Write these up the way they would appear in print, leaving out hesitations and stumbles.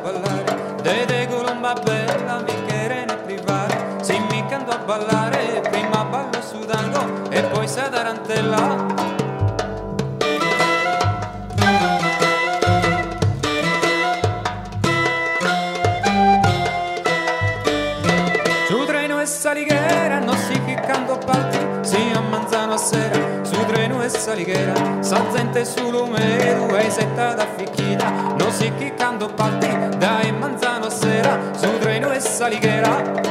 ballare, de colomba bella mi quieren privare, si mi canto a ballare, prima ballo sudango e poi sa tarantella. Saliguera, non si chiccando palti, si a manzano a sera, su treno e saliguera, salzente sull'umero e settata ficchita, non si chiccando palti, dai manzano a sera, su treno e saliguera.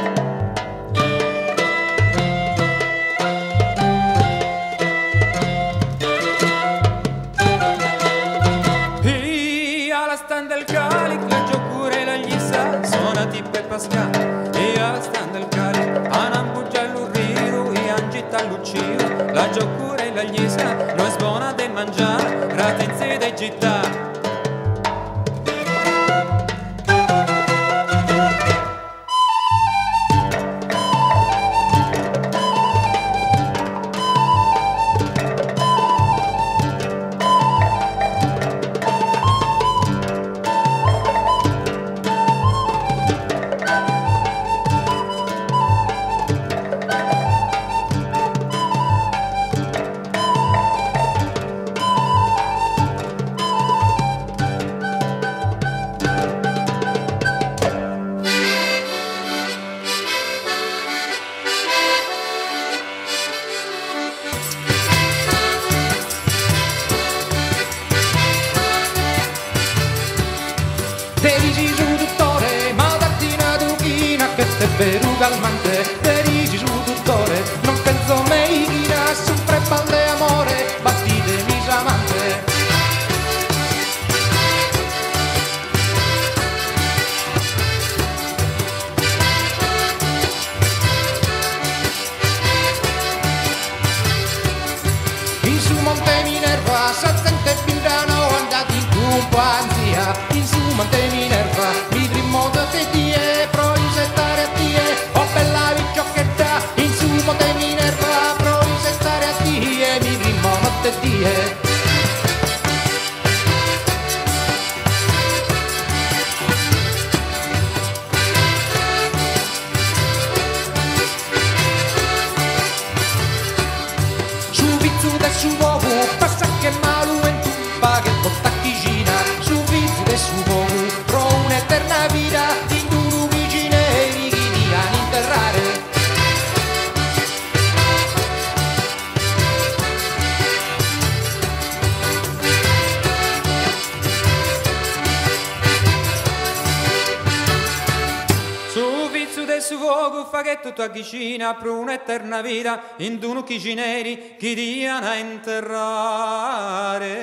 Alla stand del calic, la giocure e la ghisa, sono tippe pascale, e alla stand del calic, anambugia l'urriro e angita l'uccido, la giocure e la ghisa, non è buona da mangiare, ratenze da gittare. Te dici su dottore, ma datti una duchina che te veru calmante. Te dici su dottore, non penso meichina, sempre balle amore, battite mi chiamante. In su Monte Minerva, sazzente bindano, andati in campo anzia, in su Monte Minerva, mi trimmo da te die, proisettare a tie, oh bella vicchiocchetta, in su Monte Minerva, proisettare a tie, mi trimmo notte die. Su pizzu del su uovo, passa che malu en tuppa che botta chicina, su pizzu del su uovo, pro un'eterna vita, in duru vicineri chi diano interrare. Su pizzu del su uovo, fa che tutto a chicina, pro un'eterna vita, in duru vicineri chi diano a interrare.